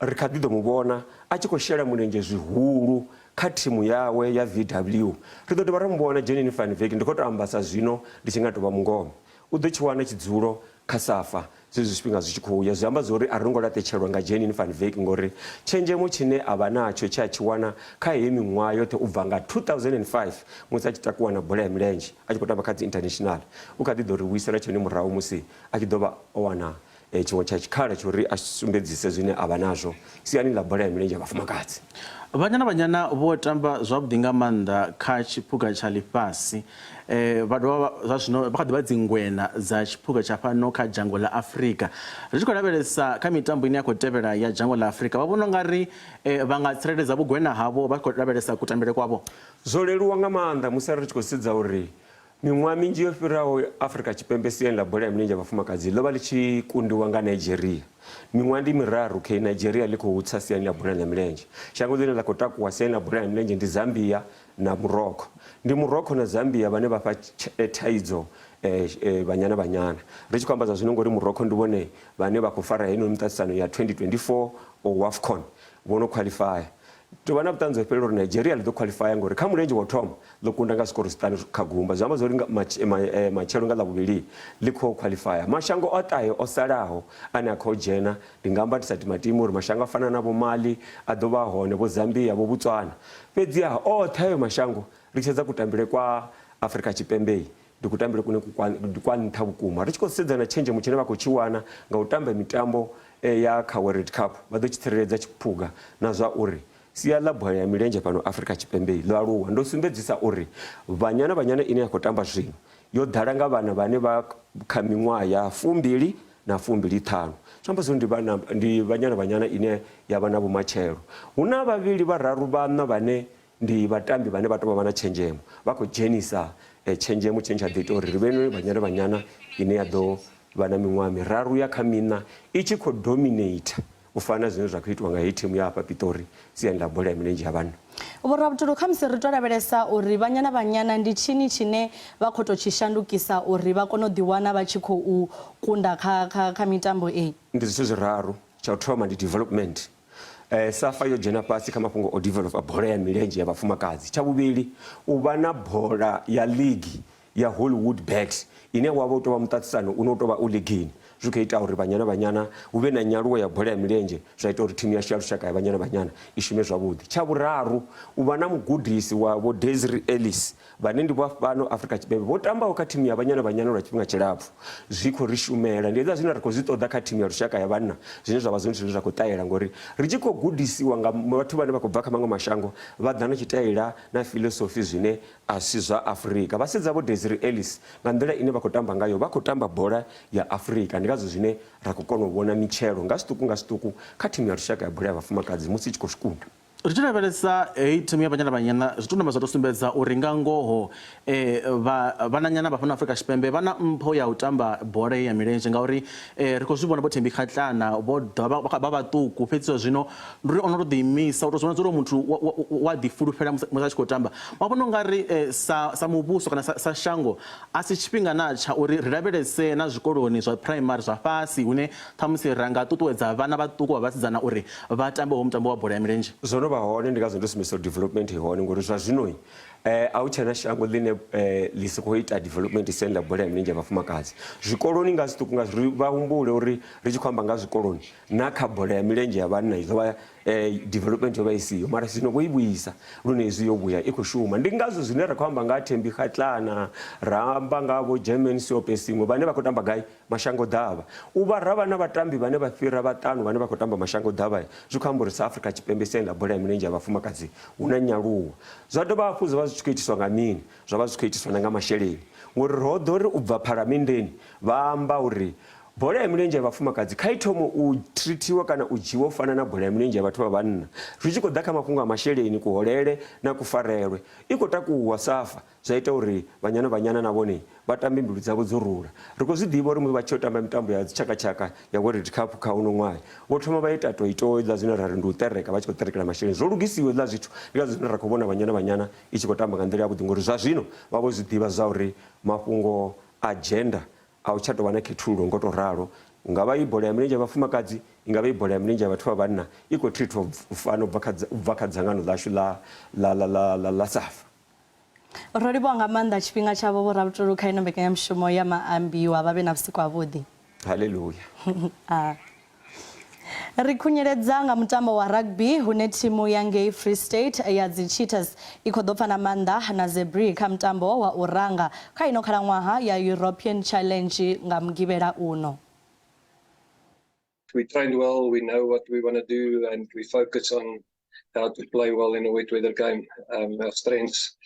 ri kha ḓi ḓo mu vhona a tshi khou shela mulenzhe zwihulu kha thimu yawe ya VW ri ḓo dovha ra mu vhona Jenin van Wyk ndi khou tamba sa zwino ndi tshi nga tou vha mungome u ḓo tshi wana tshidzulo kha SAFA zwezwi zwifhinga zwi tshi khou ya zwi amba zwori a ri ngo laṱetshelwa nga Jenin van Wyk ngori tshenzhemo tshine a vha natsho tshe a tshi wana kha heyi miṅwaha yoṱhe u bva nga 2005 musi a tshi takuwa na bola ya milenzhe a tshi khou tamba kha dzi international u kha ḓi ḓo ri vhuisela tshone murahu musi a tshi ḓo vha o wana tshiṅwe tsha tshikhala tshori a sumbedzise zwine a vha nazwo siani ḽa bola ya milenzhe ya vhafumakadzi Banyana banyana vho tamba zwavhuḓi nga maanḓa kha tshiphuga tsha ḽifhasi vha dovha zwa zwino vha kha ḓi vha dzingwena dza tshiphuga tsha fhano kha dzhango ḽa Afrika ri tshi khou lavhelesa kha mitambo ine ya khou tevhela ya dzhango ḽa Afrika vha vhona nga ri vha nga tsireledza vhugwena havho vha khou lavhelesa kutambele kwavho zwo leluwa nga maanḓa musi ri tshi khou sedza uri miṅwaha minzhi yo fhiraho Afrika Tshipembe siani ḽa bola ya milenzhe ya vhafumakadzi ḽo vha ḽi tshi kundiwa nga Nigeria miṅwaha ndi miraru kha Nigeria ḽi khou tsa siani ḽa bola ya milenzhe shango ḽine ḽa khou takuwa siani ḽa bola ya milenzhe ndi Zambia na Morocco ndi Morocco na Zambia vhane vha fha thaidzo banyana banyana ri tshi khou amba zwa zwino ngori Morocco ndi vhone vhane vha khou fara heino miṱaṱisano ya 2024 o WAFCON vhono qualify to vha na vhuṱanzi ho fhelela uri Nigeria ḽi ḓo qualify ngori kha mulenzhe wa thoma ḽo kunda nga skoro 5 kha gumba zwi amba zwori matshelo nga ḽa vhuvhili ḽi khou qualify mashango o ṱahe o salaho ane a khou dzhena ndi nga amba tisati matimu uri mashango a fana na vho Mali a ḓo vha hone vho Zambia vho Botswana fhedziha oṱhe ayo mashango ri tshedza kutambele kwa Afrika Tshipembe ndi kutambele kune kwa nṱha vhukuma ri tshi khou sedza na tshenzhemo tshine vha khou tshi wana nga u tamba mitambo ya kha World Cup vha ḓo tshi tsireledza tshiphuga na zwa uri sia ḽa bola ya milenzhe fhano Afrika Tshipembe ḽo aluwa ndo sumbedzisa uri banyana ine ya khou tamba zwino yo ḓala nga vhana vhane vha kha miṅwaha ya 2 na 25 zwi zwino ndi banyana ine ya vha na vhumatshelo hu na vhavhili vhararu vhana vhane ndi vhatambi vhane vha tovha vha na tshenzhemo vha khou dzhenisa tshenzhemo tshine tsha ḓo ita uri ri vhe banyana ine ya ḓo vha na miṅwaha miraru ya kha mina i tshi khou dominate u fana zwine zwa khou itiwa nga hei thimu ya hafha Pitori siani ḽa bola ya milenzhe ya vhanna vhorabutulu kha musi ri to lavhelesa uri banyana ndi tshini tshine vha khou tou tshi shandukisa uri vha kone u ḓiwana vha tshi khou kunda kha mitambo ei ndi zwithu zwiraru tsha u thoma ndi development SAFA yo dzhena fhasi kha mafhungo o developa bola ya milenzhe ya vhafumakadzi tsha vhuvhili u vha na bola ya ligi ya Hollywood Bet ine wavha u tou vha muṱaṱisano une u tou vha u ligini zwi khou ita uri banyana hu vhe na nyaluwo ya bola ya milenzhe zwa ita uri thimu yashu ya lushaka ya banyana i shume zwavhuḓi tsha vhuraru u vha na mugudisi wa vho Desiree Ellis vhane ndi vha fhano Afrika Tshipembe vho tambaho kha thimu ya banyana lwa tshifhinga tshilapfu zwi khou ri shumela ndi hezwa zwine ri khou zwi ṱoḓa kha thimu ya lushaka ya vhanna zwine zwa vha zwone zwine zwa khou ṱahela ngori ri tshi khou gudisiwa nga vhathu vhane vha khou bva kha maṅwe mashango vha ḓa na tshitaila na filosofi zwine a si zwa Afrika vha sedza vho Desiree Ellis nga nḓila ine vha khou tamba ngayo vha khou tamba bola ya Afrika ndi ngazwo zwine ra khou kona u vhona mitshelo nga zwiṱuku kha thimu ya lushaka ya bola ya vhafumakadzi musi i tshi khou swikunda ri tshi lavhelesa hei thimu ya Banyana Banyana zwi tou zwa sumbedza uri nga ngoho vhananyana vha fhano Afrika Tshipembe vha na mpho ya u tamba bola ya milenzhe ngauri ri khou zwi vhona vho Thembi Kgatlana vho vha vhaṱuku fhedziso zwino ndi uri ono to ḓiimisa u tou zwona uri muthu wa ḓifulufhela musi a tshi khou tamba wa vhona unga ri sa muvhuso kana sa shango a si tshifhinga na tsha uri ri lavhelese na zwikoloni zwa primary zwa fhasi hune ṱhamusi ra nga ṱuṱuwedza vhana vhaṱuku vha vhasidzana uri vha tambeho mutambo wa bola ya milenzhe zwono vha hone ndi ngazwo ndo sumisa development i hone ngori zwa zwino a u tshena shango ḽine ḽi si khou ita development center bola ya milenzhe ya vhafumakadzi zwikoloni nga zwiṱuku nga zwi vha humbule uri ri tshi khou amba nga zwikoloni na kha bola ya milenzhe ya vhanna izwo vha development yo vha isiyo mara zwino vho i vhuisa lune izwi yo vhuya i khou shuma ndi ngazwo zwine ra khou amba nga Thembi Kgatlana ra amba nga vho German Siopesimu vhane vha khou tamba gai mashango ḓavha u vha ra vha na vhatambi vhane vha fhira vhaṱanu vhane vha khou tamba mashango ḓavha zwi khou amba uri South Africa Tshipembe center bola ya milenzhe ya vhafumakadzi hu na nyaluwo zwa dovha hafhu zwa vha zwi tshi khou itiswa nga mini zwa vha zwi khou itiswa na nga masheleni ngori ro ḓo ri u bva phalamendeni vha amba uri bola ya milenzhe ya vhafumakadzi kha i thome u treatiwa kana u dzhiwa u fana na bola ya milenzhe ya vhathu vha vhanna zwi tshi khou ḓa kha mafhungo a masheleni kuholele na kufarelwe i khou takuwa safa zwa ita uri Banyana na vhone vha tambe mbilu dzavho dzo rula ri khou zwi ḓivha uri vha tshi tamba mitambo ya dzitshakatshaka ya World Cup kha uno ṅwaha vho thoma vha ita toito iḽa zwine ra ri ndi u ṱereka vha tshi khou ṱerekela masheleni zwo lugisiwa iḽa zwithu ndi ngazwo zwine ra khou vhona Banyana i tshi khou tamba nga nḓila yavhuḓi ngori zwa zwino vha vho zwi ḓivha zwa uri mafhungo a gender a u tsha tou vha na khethululo ngo to ralo nga vha i bola ya milenzhe ya vhafumakadzi i nga vha i bola ya milenzhe ya vhathu vha vhanna i khou treatwa u fana u bva kha dzangano ḽashu ḽa SAFA ro livhuwa nga maanḓa tshifhinga tshavho vho Ravhutulu kha ino mbekanyamushumo ya Maambiwa vha vhe na vhusiku havhuḓi haleluya ri khunyeledza nga mutambo wa rugby hune thimu ya ngei Free State ya dzi Cheetahs i khou ḓo pfa na maanḓa na Zebri kha mutambo wa u ranga kha ino khalaṅwaha ya European Challenge nga mugivhela uno. We trained well, we know what we want to do, and we focus on how to play well in a wet weather game. Our strengths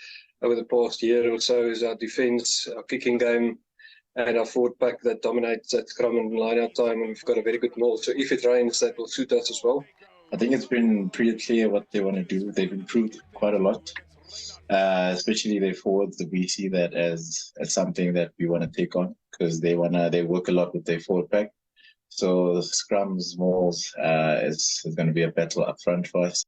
over the past year or so is our defence, our kicking game, and our forward pack that dominates that scrum and line-out time, and we've got a very good maul. So if it rains, that will suit us as well. I think it's been pretty clear what they want to do. They've improved quite a lot, especially their forwards. We see that as something that we want to take on because they work a lot with their forward pack. So scrums, mauls is going to be a battle up front for us.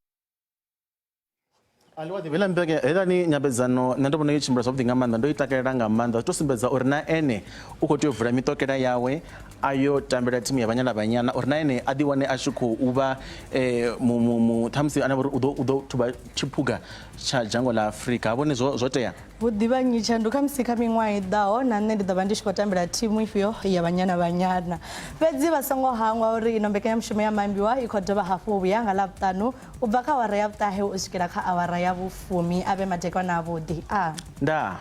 Aliwadi vile mbege edani nyabezano nendo bona yichimbira something nga maanḓa ndo itakalela nga maanḓa to sumbedza uri na ene u khou tea u vula mitokela yawe ayo tambela thimu ya Banyana uri na ene a ḓi wane a tshi khou vha ṱhamusi ane uri u ḓo thuba tshiphuga tsha dzhango ḽa Afrika vhone zwo tea vhuḓivhanyi tshandu kha musi kha miṅwaha i ḓaho na nṋe ndi ḓo vha ndi tshi khou tambela thimu ifhio ya Banyana fhedzi vha songo hangwa uri ino mbekanyamushumo ya Maambiwa i khou dovha hafhu vhuya nga ḽavhuṱanu u bva kha awara ya vhuṱahe u swikela kha awara ya vhufumi a vhe madekwana avhuḓi ndaa